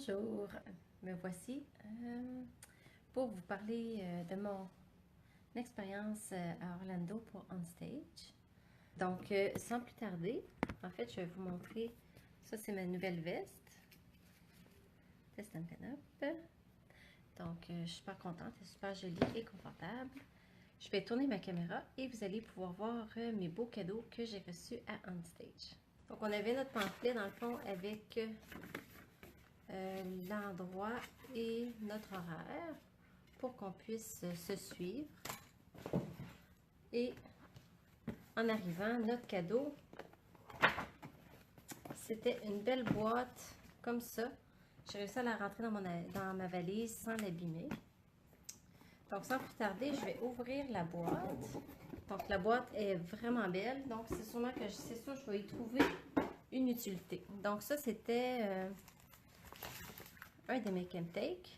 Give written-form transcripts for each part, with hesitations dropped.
Bonjour, me voici pour vous parler de mon expérience à Orlando pour On Stage. Donc, sans plus tarder, en fait, je vais vous montrer, ça c'est ma nouvelle veste, Test and Pin-Up. Donc, je suis super contente, elle est super jolie et confortable. Je vais tourner ma caméra et vous allez pouvoir voir mes beaux cadeaux que j'ai reçus à On Stage. Donc, on avait notre pamphlet dans le fond avec l'endroit et notre horaire pour qu'on puisse se suivre. Et en arrivant, notre cadeau, c'était une belle boîte comme ça. J'ai réussi à la rentrer dans ma valise sans l'abîmer. Donc sans plus tarder, je vais ouvrir la boîte. Donc la boîte est vraiment belle. Donc c'est sûrement que je vais y trouver une utilité. Donc ça c'était un des make and take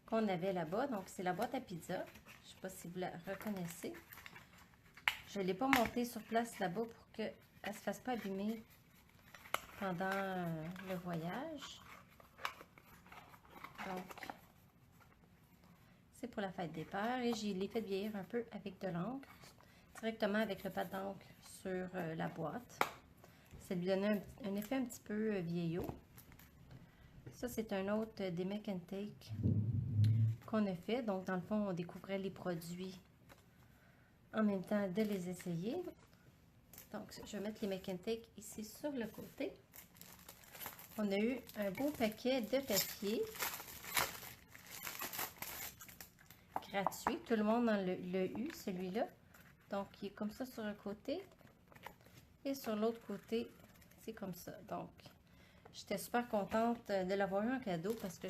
qu'on avait là-bas. Donc c'est la boîte à pizza. Je ne sais pas si vous la reconnaissez. Je ne l'ai pas montée sur place là-bas pour qu'elle ne se fasse pas abîmer pendant le voyage. Donc, c'est pour la fête des pères et je l'ai fait vieillir un peu avec de l'encre, directement avec le pâte d'encre sur la boîte. Ça lui donnait un effet un petit peu vieillot. Ça, c'est un autre des make and take qu'on a fait. Donc, dans le fond, on découvrait les produits en même temps de les essayer. Donc, je vais mettre les make and take ici sur le côté. On a eu un beau paquet de papier gratuit. Tout le monde l'a eu, celui-là. Donc, il est comme ça sur un côté. Et sur l'autre côté, c'est comme ça. Donc, j'étais super contente de l'avoir eu en cadeau parce que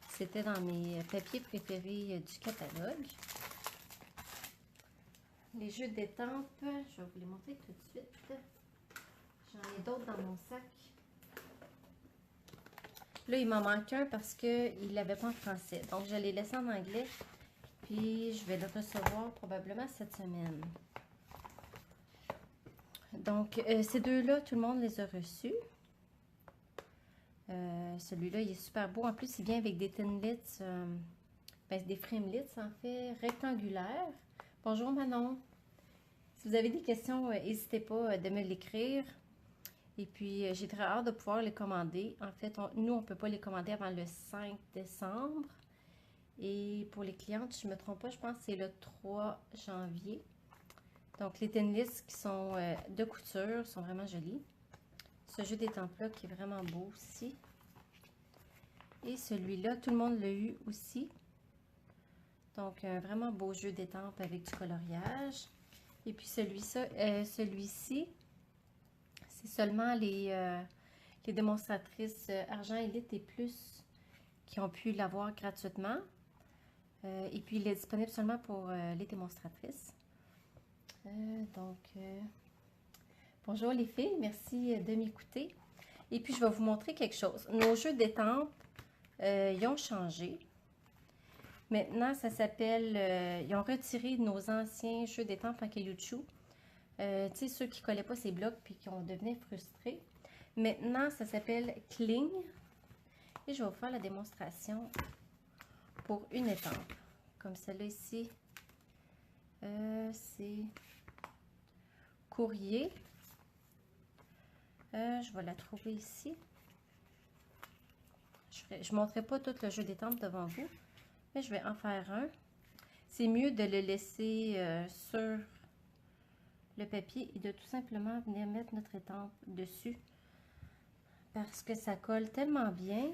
c'était dans mes papiers préférés du catalogue. Les jeux d'étampes, je vais vous les montrer tout de suite. J'en ai d'autres dans mon sac. Là, il m'en manque un parce qu'il ne l'avait pas en français. Donc, je l'ai laissé en anglais. Puis, je vais le recevoir probablement cette semaine. Donc, ces deux-là, tout le monde les a reçus. Celui-là, il est super beau. En plus, il vient avec des tinlits, des framelits, en fait, rectangulaires. Bonjour Manon. Si vous avez des questions, n'hésitez pas de me l'écrire. Et puis, j'ai très hâte de pouvoir les commander. En fait, nous, on ne peut pas les commander avant le 5 décembre. Et pour les clientes, je ne me trompe pas, je pense que c'est le 3 janvier. Donc, les tinlits qui sont de couture sont vraiment jolis. Ce jeu d'étampes-là qui est vraiment beau aussi. Et celui-là, tout le monde l'a eu aussi. Donc, un vraiment beau jeu d'étampes avec du coloriage. Et puis, celui-ci, c'est seulement les démonstratrices Argent Élite et Plus qui ont pu l'avoir gratuitement. Et puis, il est disponible seulement pour les démonstratrices. Bonjour les filles, merci de m'écouter. Et puis, je vais vous montrer quelque chose. Nos jeux d'étampes, ils ont changé. Maintenant, ça s'appelle... ils ont retiré nos anciens jeux d'étampes en caoutchouc. Tu sais, ceux qui ne collaient pas ces blocs puis qui ont devenu frustrés. Maintenant, ça s'appelle Cling. Et je vais vous faire la démonstration pour une étampe. Comme celle-là ici. C'est Courrier. Je vais la trouver ici. Je ne montrerai pas tout le jeu d'étampes devant vous, mais je vais en faire un. C'est mieux de le laisser sur le papier et de tout simplement venir mettre notre étampe dessus parce que ça colle tellement bien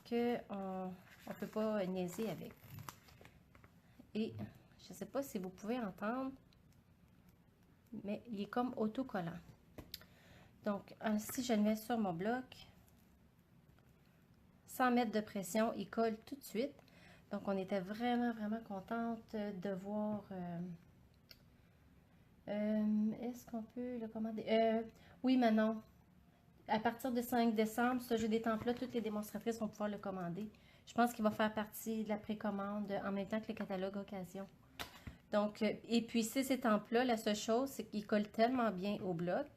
qu'on ne peut pas niaiser avec. Et je ne sais pas si vous pouvez entendre, mais il est comme autocollant. Donc, si je le mets sur mon bloc, sans mettre de pression, il colle tout de suite. Donc, on était vraiment, vraiment contente de voir... est-ce qu'on peut le commander? Oui, Manon. À partir du 5 décembre, ce jeu d'étampes-là, toutes les démonstratrices vont pouvoir le commander. Je pense qu'il va faire partie de la précommande en même temps que le catalogue occasion. Donc, et puis ces étampes-là, la seule chose, c'est qu'ils collent tellement bien au bloc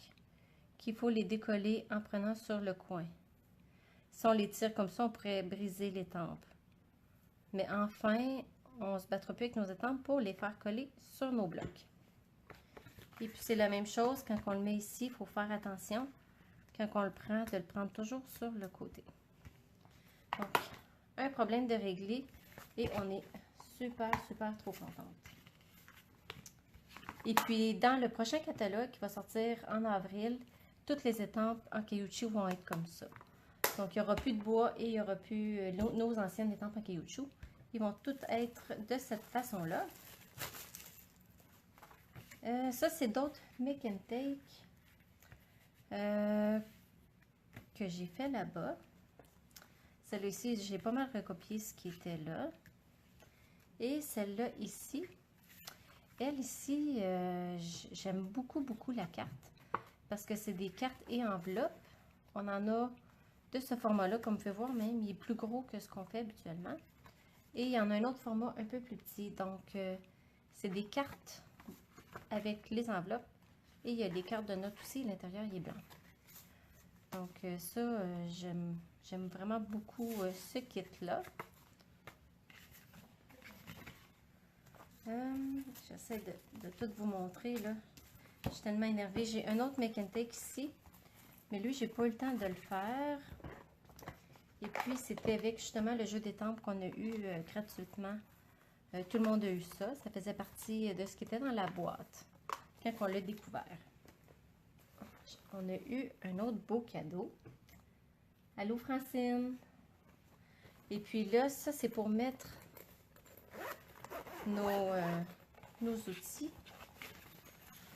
qu'il faut les décoller en prenant sur le coin. Si on les tire comme ça, on pourrait briser l'étampe. Mais enfin, on ne se battra plus avec nos étampes pour les faire coller sur nos blocs. Et puis c'est la même chose quand on le met ici, il faut faire attention quand on le prend, de le prendre toujours sur le côté. Donc, un problème de régler et on est super trop contente. Et puis dans le prochain catalogue qui va sortir en avril, toutes les étampes en caoutchouc vont être comme ça. Donc il n'y aura plus de bois et il n'y aura plus nos anciennes étampes en caoutchouc. Ils vont toutes être de cette façon-là. Ça, c'est d'autres make and take que j'ai fait là-bas. Celle-ci, j'ai pas mal recopié ce qui était là. Et celle-là ici, elle ici, j'aime beaucoup la carte. Parce que c'est des cartes et enveloppes. On en a de ce format-là, comme vous pouvez voir même, il est plus gros que ce qu'on fait habituellement. Et il y en a un autre format un peu plus petit. Donc, c'est des cartes avec les enveloppes. Et il y a des cartes de notes aussi. L'intérieur, il est blanc. Donc, ça, j'aime vraiment beaucoup ce kit-là. J'essaie de tout vous montrer, là. Je suis tellement énervée. J'ai un autre make and take ici. Mais lui, j'ai pas eu le temps de le faire. Et puis, c'était avec justement le jeu d'étampes qu'on a eu gratuitement. Tout le monde a eu ça. Ça faisait partie de ce qui était dans la boîte quand on l'a découvert. On a eu un autre beau cadeau. Allô, Francine! Et puis là, ça, c'est pour mettre nos outils.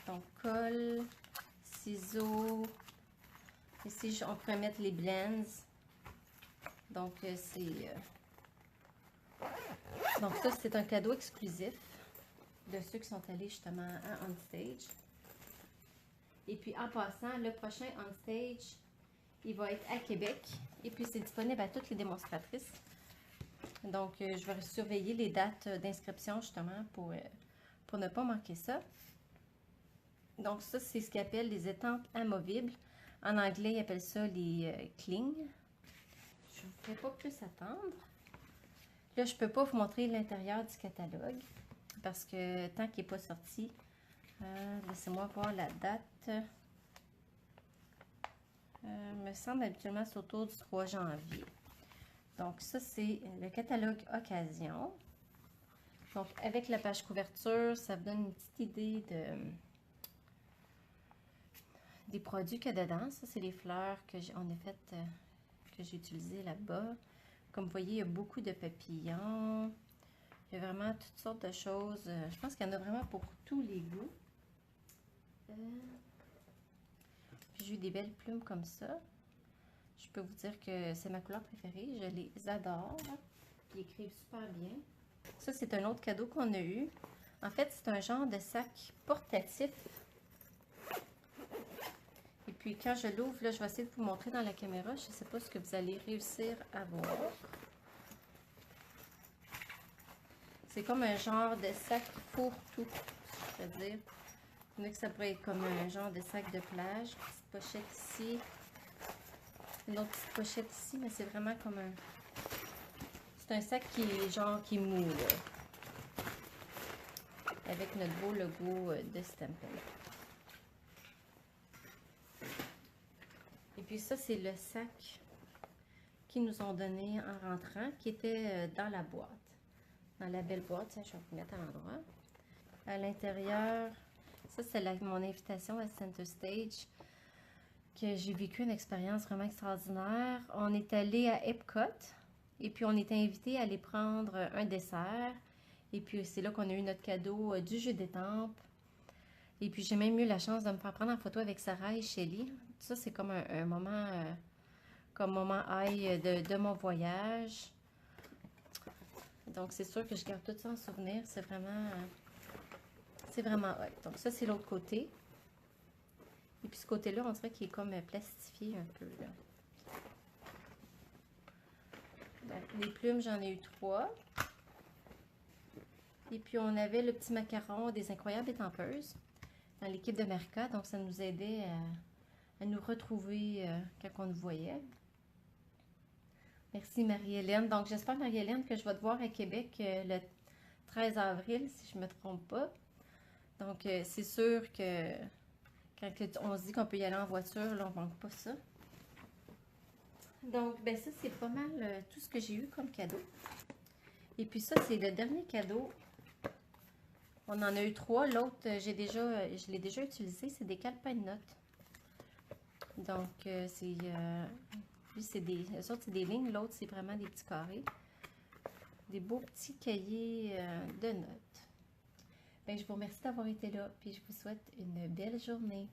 Donc, colle, ciseaux. Ici, on pourrait mettre les blends. Donc, donc ça, c'est un cadeau exclusif de ceux qui sont allés justement à On Stage. Et puis, en passant, le prochain On Stage, il va être à Québec. Et puis, c'est disponible à toutes les démonstratrices. Donc, je vais surveiller les dates d'inscription justement pour ne pas manquer ça. Donc, ça, c'est ce qu'ils appellent les étampes amovibles. En anglais, ils appellent ça les cling. Je ne vous fais pas plus attendre. Là, je ne peux pas vous montrer l'intérieur du catalogue parce que tant qu'il n'est pas sorti, laissez-moi voir la date. Me semble habituellement c'est autour du 3 janvier. Donc, ça, c'est le catalogue Occasion. Donc, avec la page couverture, ça vous donne une petite idée des produits qu'il y a dedans. Ça, c'est les fleurs que j'ai utilisées là-bas. Comme vous voyez, il y a beaucoup de papillons. Il y a vraiment toutes sortes de choses. Je pense qu'il y en a vraiment pour tous les goûts. Puis j'ai eu des belles plumes comme ça. Je peux vous dire que c'est ma couleur préférée. Je les adore. Ils écrivent super bien. Ça, c'est un autre cadeau qu'on a eu. En fait, c'est un genre de sac portatif. Et puis, quand je l'ouvre, là, je vais essayer de vous montrer dans la caméra. Je ne sais pas ce que vous allez réussir à voir. C'est comme un genre de sac fourre-tout, je veux dire. Il y en a que ça pourrait être comme un genre de sac de plage. Petite pochette ici. Une autre petite pochette ici, mais c'est vraiment comme un... C'est un sac qui est genre qui mou, là. Avec notre beau logo de Stampin'. Et puis ça, c'est le sac qu'ils nous ont donné en rentrant, qui était dans la boîte. Dans la belle boîte, ça, je vais vous mettre à l'endroit. À l'intérieur, ça, c'est mon invitation à Center Stage, que j'ai vécu une expérience vraiment extraordinaire. On est allé à Epcot, et puis on était invité à aller prendre un dessert. Et puis c'est là qu'on a eu notre cadeau du jeu d'étampes. Et puis j'ai même eu la chance de me faire prendre en photo avec Sarah et Shelly. Ça, c'est comme un moment, comme moment high de mon voyage. Donc, c'est sûr que je garde tout ça en souvenir. C'est vraiment hot. Donc, ça, c'est l'autre côté. Et puis, ce côté-là, on dirait qu'il est comme plastifié un peu, là. Donc, les plumes, j'en ai eu 3. Et puis, on avait le petit macaron des Incroyables Étampeuses dans l'équipe de Merca. Donc, ça nous aidait à nous retrouver quand on nous voyait. Merci Marie-Hélène. Donc, j'espère, Marie-Hélène, que je vais te voir à Québec le 13 avril, si je ne me trompe pas. Donc, c'est sûr que quand on se dit qu'on peut y aller en voiture, là, on ne manque pas ça. Donc, ben ça, c'est pas mal tout ce que j'ai eu comme cadeau. Et puis ça, c'est le dernier cadeau. On en a eu 3. L'autre, je l'ai déjà utilisé. C'est des calepins de notes. Donc, lui, c'est les autres, c'est des lignes. L'autre, c'est vraiment des petits carrés. Des beaux petits cahiers de notes. Ben, je vous remercie d'avoir été là. Puis, je vous souhaite une belle journée.